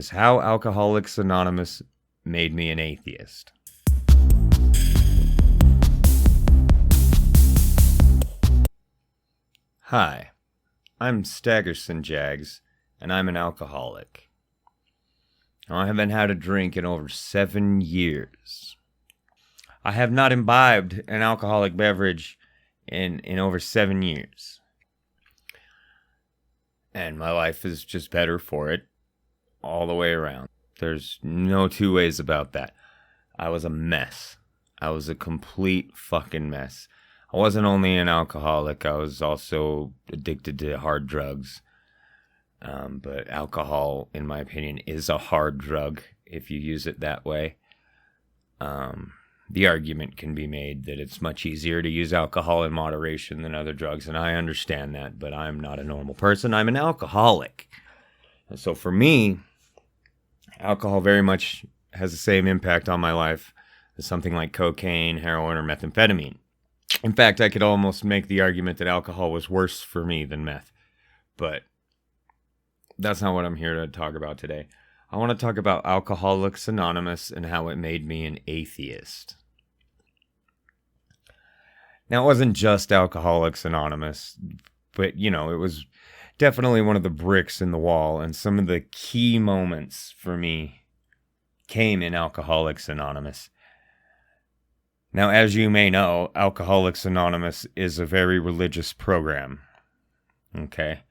Is how Alcoholics Anonymous made me an atheist. Hi, I'm Staggerson, Jagz, and I'm an alcoholic. I haven't had a drink in over 7 years. I have not imbibed an alcoholic beverage in over 7 years. And my life is just better for it all the way around. There's no two ways about that. I was a mess. I was a complete fucking mess. I wasn't only an alcoholic, I was also addicted to hard drugs. But alcohol, in my opinion, is a hard drug if you use it that way. The argument can be made that it's much easier to use alcohol in moderation than other drugs, and I understand that, but I'm not a normal person. I'm an alcoholic. And so for me, alcohol very much has the same impact on my life as something like cocaine, heroin, or methamphetamine. In fact, I could almost make the argument that alcohol was worse for me than meth. But that's not what I'm here to talk about today. I want to talk about Alcoholics Anonymous and how it made me an atheist. Now, it wasn't just Alcoholics Anonymous, but, it was definitely one of the bricks in the wall, and some of the key moments for me came in Alcoholics Anonymous. Now, as you may know, Alcoholics Anonymous is a very religious program, okay?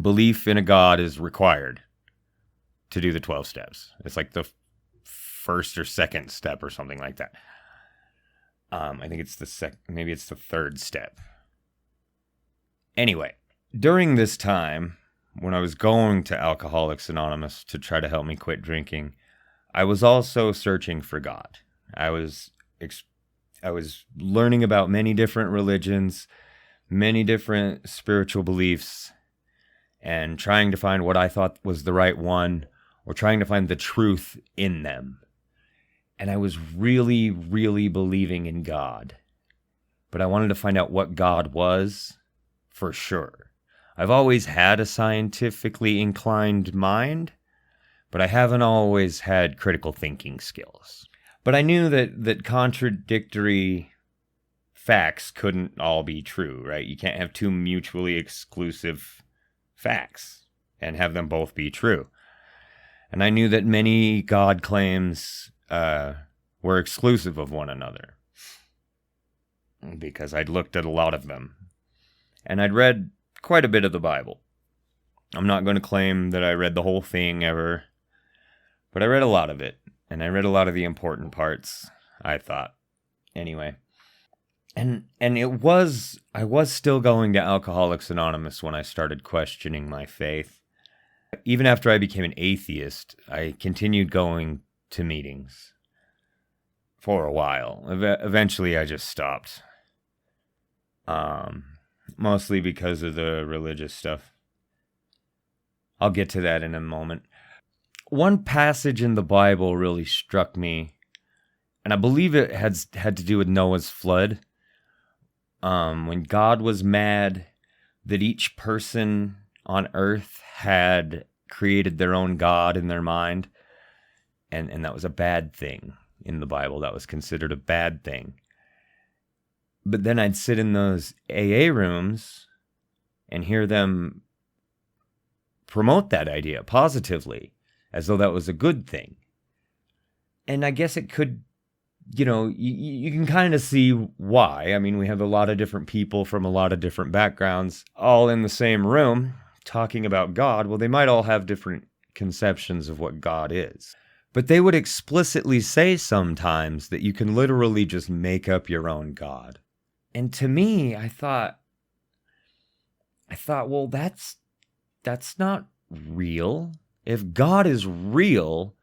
Belief in a God is required to do the 12 steps. It's like the first or second step or something like that. I think it's maybe it's the third step. Anyway, during this time, when I was going to Alcoholics Anonymous to try to help me quit drinking, I was also searching for God. I was learning about many different religions, many different spiritual beliefs, and trying to find what I thought was the right one, or trying to find the truth in them. And I was really, really believing in God. But I wanted to find out what God was for sure. I've always had a scientifically inclined mind, but I haven't always had critical thinking skills. But I knew that contradictory facts couldn't all be true, right? You can't have two mutually exclusive facts and have them both be true. And I knew that many God claims were exclusive of one another, because I'd looked at a lot of them. And I'd read quite a bit of the Bible. I'm not going to claim that I read the whole thing ever, but I read a lot of it. And I read a lot of the important parts, I thought. Anyway. And I was still going to Alcoholics Anonymous when I started questioning my faith. Even after I became an atheist, I continued going to meetings for a while. Eventually, I just stopped. Mostly because of the religious stuff. I'll get to that in a moment. One passage in the Bible really struck me, and I believe it had to do with Noah's flood. When God was mad that each person on earth had created their own God in their mind, and that was a bad thing in the Bible. That was considered a bad thing. But then I'd sit in those AA rooms and hear them promote that idea positively, as though that was a good thing. And I guess it could, you can kind of see why. I mean, we have a lot of different people from a lot of different backgrounds all in the same room talking about God. Well, they might all have different conceptions of what God is. But they would explicitly say sometimes that you can literally just make up your own God. And to me, I thought, well, that's not real. If God is real,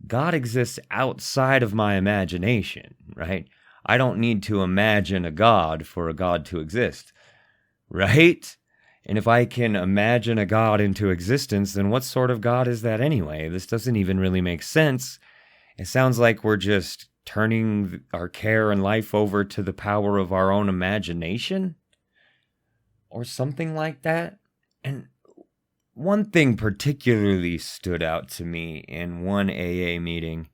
God exists outside of my imagination, right? I don't need to imagine a God for a God to exist, right? And if I can imagine a God into existence, then what sort of God is that anyway? This doesn't even really make sense. It sounds like we're just turning our care and life over to the power of our own imagination or something like that. And one thing particularly stood out to me in one AA meeting.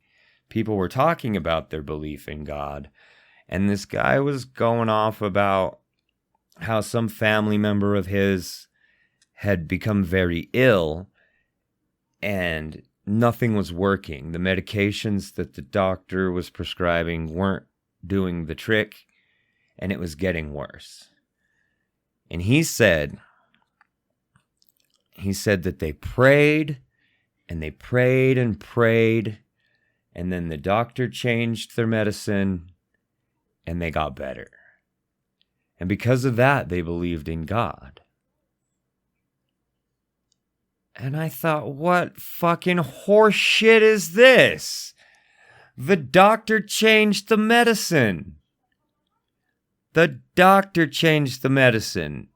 People were talking about their belief in God, and this guy was going off about how some family member of his had become very ill and nothing was working. The medications that the doctor was prescribing weren't doing the trick, and it was getting worse. And he said that they prayed and they prayed and prayed, and then the doctor changed their medicine and they got better. And because of that, they believed in God. And I thought, what fucking horse shit is this? The doctor changed the medicine. The doctor changed the medicine.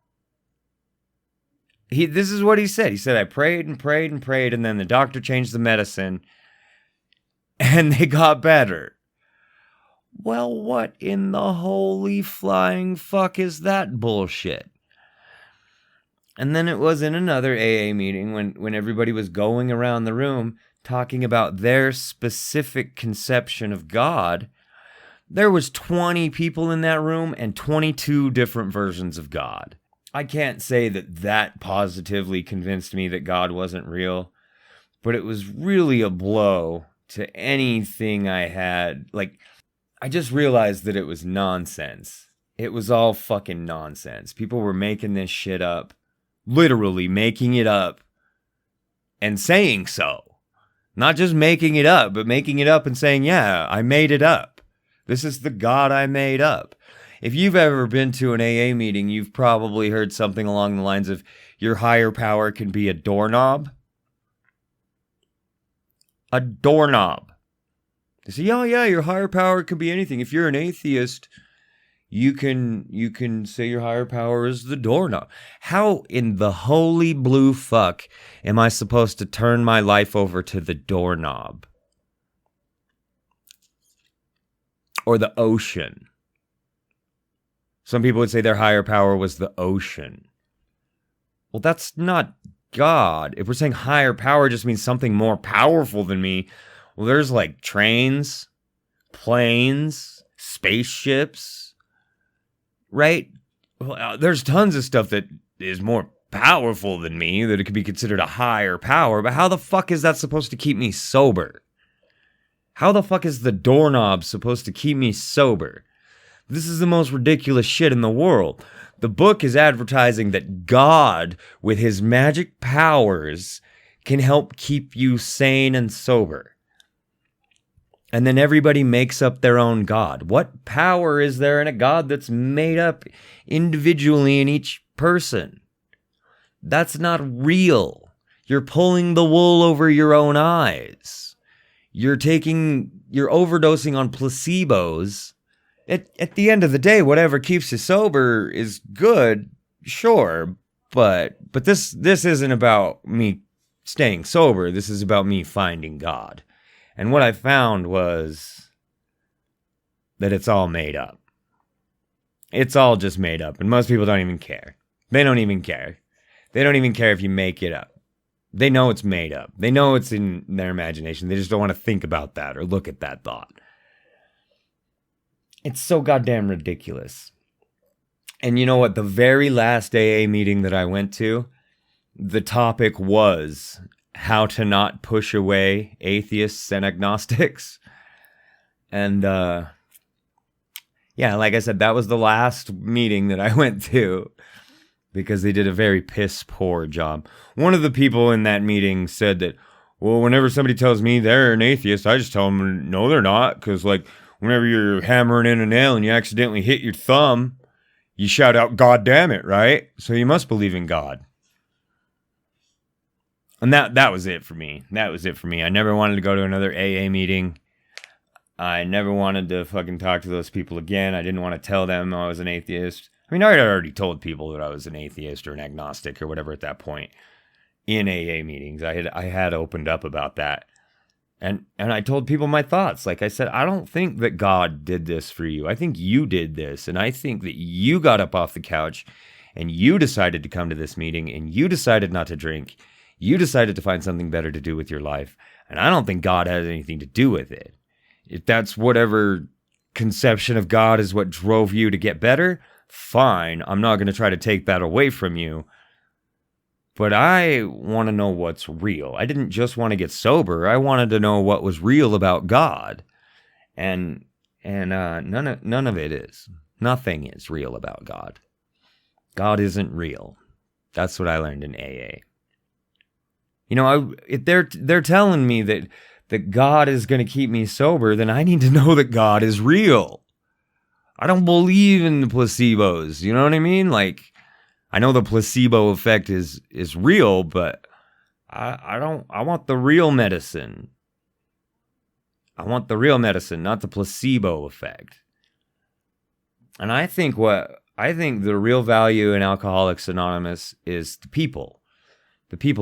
This is what he said. He said, I prayed and prayed and prayed, and then the doctor changed the medicine, and they got better. Well, what in the holy flying fuck is that bullshit? And then it was in another AA meeting when everybody was going around the room talking about their specific conception of God. There was 20 people in that room and 22 different versions of God. I can't say that positively convinced me that God wasn't real, but it was really a blow to anything I had. Like, I just realized that it was nonsense. It was all fucking nonsense. People were making this shit up. Literally making it up and saying so. Not just making it up, but making it up and saying, yeah, I made it up. This is the God I made up. If you've ever been to an AA meeting, you've probably heard something along the lines of, your higher power can be a doorknob. A doorknob. They say, oh yeah, your higher power could be anything. If you're an atheist, you can say your higher power is the doorknob. How in the holy blue fuck am I supposed to turn my life over to the doorknob? Or the ocean? Some people would say their higher power was the ocean. Well, that's not God. If we're saying higher power just means something more powerful than me, well, there's like trains, planes, spaceships, right? Well, there's tons of stuff that is more powerful than me, that it could be considered a higher power, but how the fuck is that supposed to keep me sober? How the fuck is the doorknob supposed to keep me sober? This is the most ridiculous shit in the world. The book is advertising that God, with his magic powers, can help keep you sane and sober. And then everybody makes up their own God. What power is there in a God that's made up individually in each person? That's not real. You're pulling the wool over your own eyes. You're overdosing on placebos. At the end of the day, whatever keeps you sober is good, sure. But this isn't about me staying sober. This is about me finding God. And what I found was that it's all made up. It's all just made up. And most people don't even care. They don't even care. They don't even care if you make it up. They know it's made up. They know it's in their imagination. They just don't want to think about that or look at that thought. It's so goddamn ridiculous. And you know what? The very last AA meeting that I went to, the topic was how to not push away atheists and agnostics. And yeah, like I said, that was the last meeting that I went to because they did a very piss poor job. One of the people in that meeting said that, well, whenever somebody tells me they're an atheist, I just tell them, no, they're not. Because like whenever you're hammering in a nail and you accidentally hit your thumb, you shout out, God damn it, right? So you must believe in God. And that was it for me. That was it for me. I never wanted to go to another AA meeting. I never wanted to fucking talk to those people again. I didn't want to tell them I was an atheist. I mean, I had already told people that I was an atheist or an agnostic or whatever at that point in AA meetings. I had opened up about that. And I told people my thoughts. Like I said, I don't think that God did this for you. I think you did this. And I think that you got up off the couch and you decided to come to this meeting and you decided not to drink. You decided to find something better to do with your life, and I don't think God has anything to do with it. If that's whatever conception of God is what drove you to get better, fine. I'm not going to try to take that away from you. But I want to know what's real. I didn't just want to get sober. I wanted to know what was real about God. And none of it is. Nothing is real about God. God isn't real. That's what I learned in AA. You know, they're telling me that God is going to keep me sober, then I need to know that God is real. I don't believe in the placebos. You know what I mean? Like, I know the placebo effect is real, but I want the real medicine. I want the real medicine, not the placebo effect. And I think the real value in Alcoholics Anonymous is the people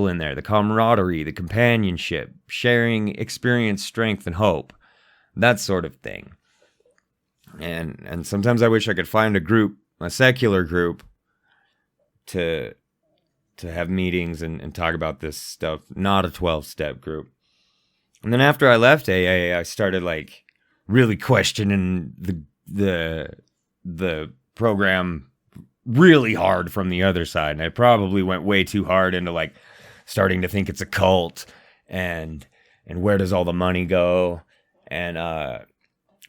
in there, the camaraderie, the companionship, sharing experience, strength, and hope, that sort of thing. And sometimes I wish I could find a group, a secular group, to have meetings and talk about this stuff, not a 12-step group. And then after I left AA, I started like really questioning the program really hard from the other side. And I probably went way too hard into like starting to think it's a cult and where does all the money go? And I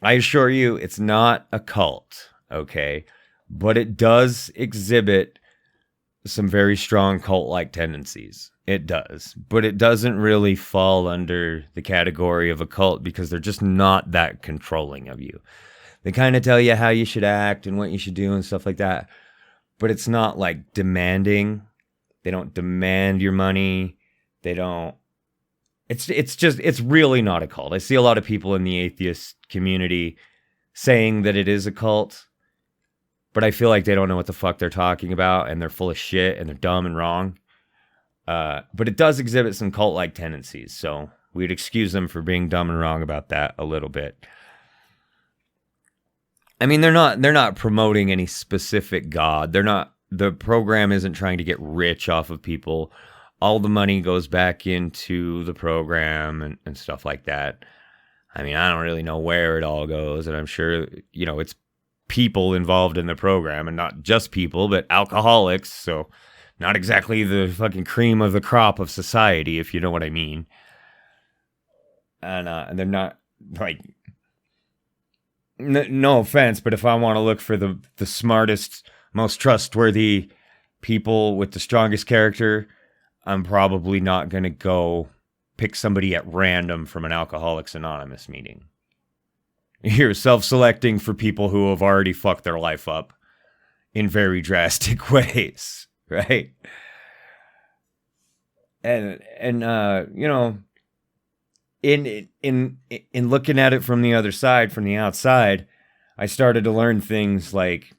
assure you, it's not a cult, okay? But it does exhibit some very strong cult-like tendencies. It does. But it doesn't really fall under the category of a cult because they're just not that controlling of you. They kind of tell you how you should act and what you should do and stuff like that. But it's not like demanding. They don't demand your money. They don't. It's really not a cult. I see a lot of people in the atheist community saying that it is a cult, but I feel like they don't know what the fuck they're talking about, and they're full of shit, and they're dumb and wrong. But it does exhibit some cult-like tendencies, so we'd excuse them for being dumb and wrong about that a little bit. I mean, they're not promoting any specific God. The program isn't trying to get rich off of people. All the money goes back into the program and stuff like that. I mean, I don't really know where it all goes, and I'm sure, you know, it's people involved in the program, and not just people, but alcoholics, so not exactly the fucking cream of the crop of society, if you know what I mean. And they're not, like, no offense, but if I want to look for the smartest, most trustworthy people with the strongest character, I'm probably not going to go pick somebody at random from an Alcoholics Anonymous meeting. You're self-selecting for people who have already fucked their life up in very drastic ways, right? And you know, in looking at it from the other side, from the outside, I started to learn things like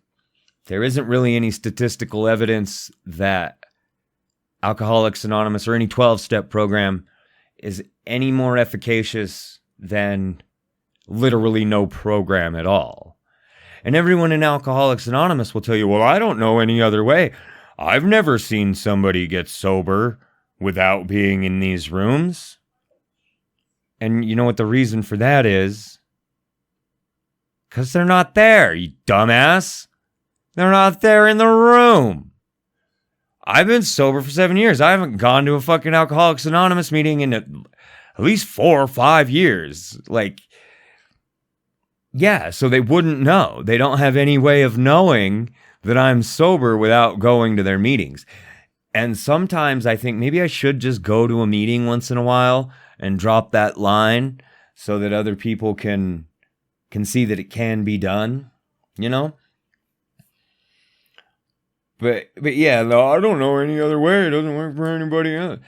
there isn't really any statistical evidence that Alcoholics Anonymous or any 12-step program is any more efficacious than literally no program at all. And everyone in Alcoholics Anonymous will tell you, well, I don't know any other way. I've never seen somebody get sober without being in these rooms. And you know what the reason for that is? Because they're not there, you dumbass. They're not there in the room. I've been sober for 7 years. I haven't gone to a fucking Alcoholics Anonymous meeting in at least 4 or 5 years. Like, yeah, so they wouldn't know. They don't have any way of knowing that I'm sober without going to their meetings. And sometimes I think maybe I should just go to a meeting once in a while and drop that line so that other people can see that it can be done, you know? But yeah, no, I don't know any other way. It doesn't work for anybody else.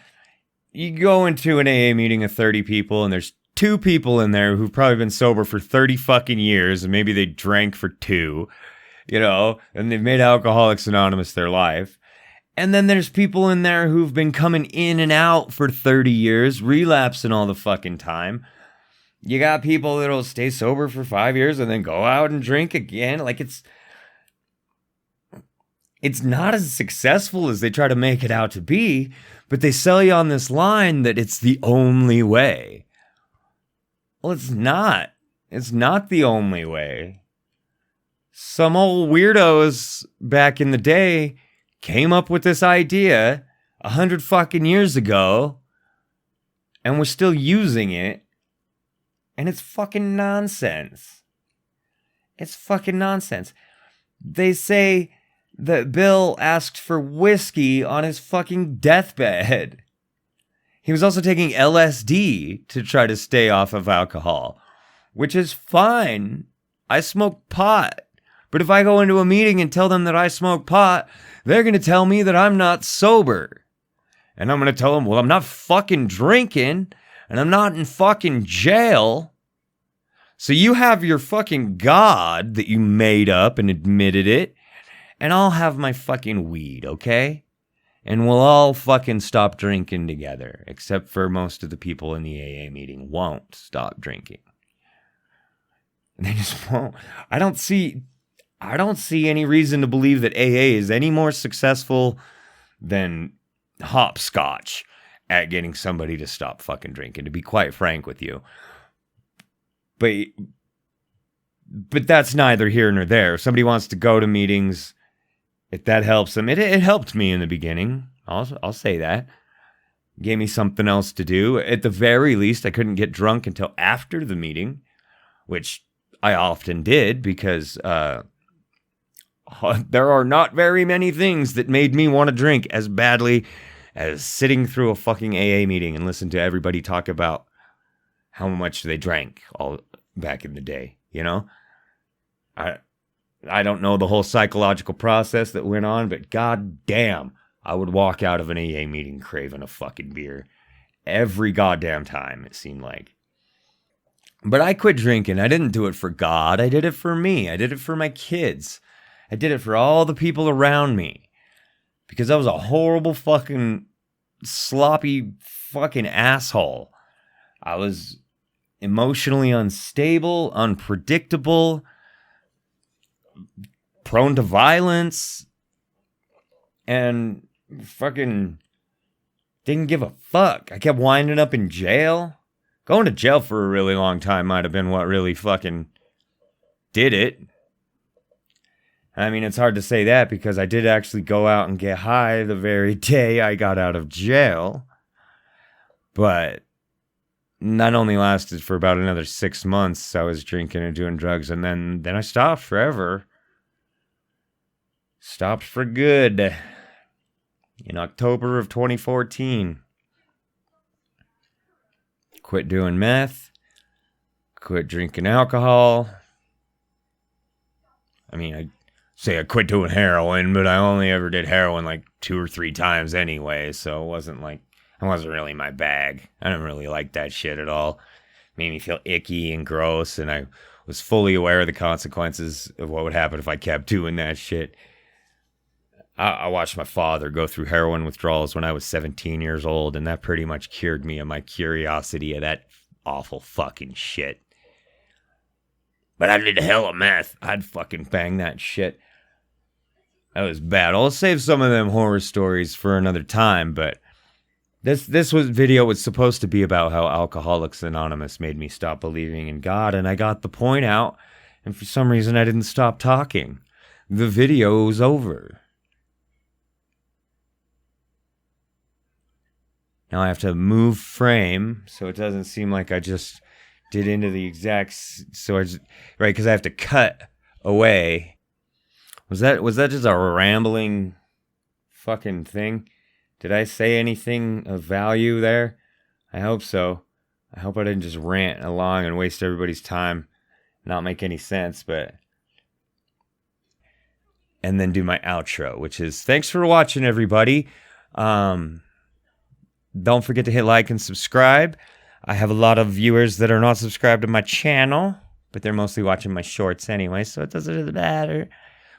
You go into an AA meeting of 30 people, and there's 2 people in there who've probably been sober for 30 fucking years, and maybe they drank for 2, you know, and they've made Alcoholics Anonymous their life. And then there's people in there who've been coming in and out for 30 years, relapsing all the fucking time. You got people that'll stay sober for 5 years and then go out and drink again. Like, It's not as successful as they try to make it out to be, but they sell you on this line that it's the only way. Well, it's not. It's not the only way. Some old weirdos back in the day came up with this idea 100 fucking years ago, and we're still using it, and it's fucking nonsense. It's fucking nonsense. They say that Bill asked for whiskey on his fucking deathbed. He was also taking LSD to try to stay off of alcohol, which is fine. I smoke pot. But if I go into a meeting and tell them that I smoke pot, they're going to tell me that I'm not sober. And I'm going to tell them, well, I'm not fucking drinking, and I'm not in fucking jail. So you have your fucking God that you made up and admitted it, and I'll have my fucking weed, okay? And we'll all fucking stop drinking together, except for most of the people in the AA meeting won't stop drinking. They just won't. I don't see any reason to believe that AA is any more successful than hopscotch at getting somebody to stop fucking drinking, to be quite frank with you. But that's neither here nor there. If somebody wants to go to meetings, if that helps them, it helped me in the beginning. I'll say that. Gave me something else to do. At the very least, I couldn't get drunk until after the meeting, which I often did because there are not very many things that made me want to drink as badly as sitting through a fucking AA meeting and listen to everybody talk about how much they drank all back in the day, you know? I don't know the whole psychological process that went on, but god damn, I would walk out of an AA meeting craving a fucking beer every goddamn time, it seemed like. But I quit drinking. I didn't do it for God. I did it for me. I did it for my kids. I did it for all the people around me. Because I was a horrible fucking sloppy fucking asshole. I was emotionally unstable, unpredictable, prone to violence, and fucking didn't give a fuck. I kept winding up in jail. Going to jail for a really long time might have been what really fucking did it. I mean, it's hard to say that because I did actually go out and get high the very day I got out of jail. But that only lasted for about another 6 months. I was drinking and doing drugs, and then I stopped forever. Stopped for good in October of 2014. Quit doing meth. Quit drinking alcohol. I mean, I say I quit doing heroin, but I only ever did heroin like 2 or 3 times anyway, so it wasn't really my bag. I didn't really like that shit at all. It made me feel icky and gross, and I was fully aware of the consequences of what would happen if I kept doing that shit. I watched my father go through heroin withdrawals when I was 17 years old, and that pretty much cured me of my curiosity of that awful fucking shit. But I did a hell of meth. I'd fucking bang that shit. That was bad. I'll save some of them horror stories for another time, but this video was supposed to be about how Alcoholics Anonymous made me stop believing in God, and I got the point out, and for some reason I didn't stop talking. The video was over. Now I have to move frame so it doesn't seem like I just did into the exact... right, because I have to cut away. Was that just a rambling fucking thing? Did I say anything of value there? I hope so. I hope I didn't just rant along and waste everybody's time, not make any sense, but... And then do my outro, which is, thanks for watching, everybody. Don't forget to hit like and subscribe. I have a lot of viewers that are not subscribed to my channel, but they're mostly watching my shorts anyway, so it doesn't really matter.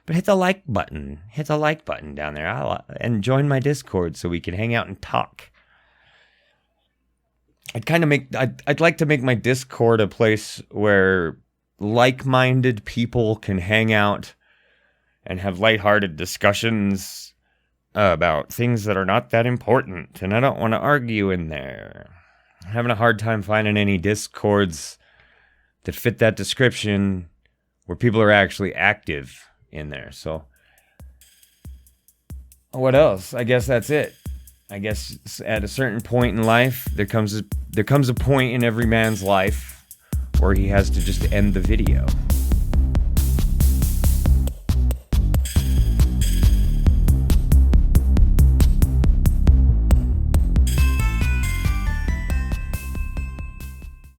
But hit the like button. Hit the like button down there. And join my Discord so we can hang out and talk. I'd like to make my Discord a place where like-minded people can hang out and have lighthearted discussions about things that are not that important, and I don't want to argue in there. I'm having a hard time finding any discords that fit that description where people are actually active in there. So what else? I guess that's it. I guess at a certain point in life, there comes a point in every man's life where he has to just end the video.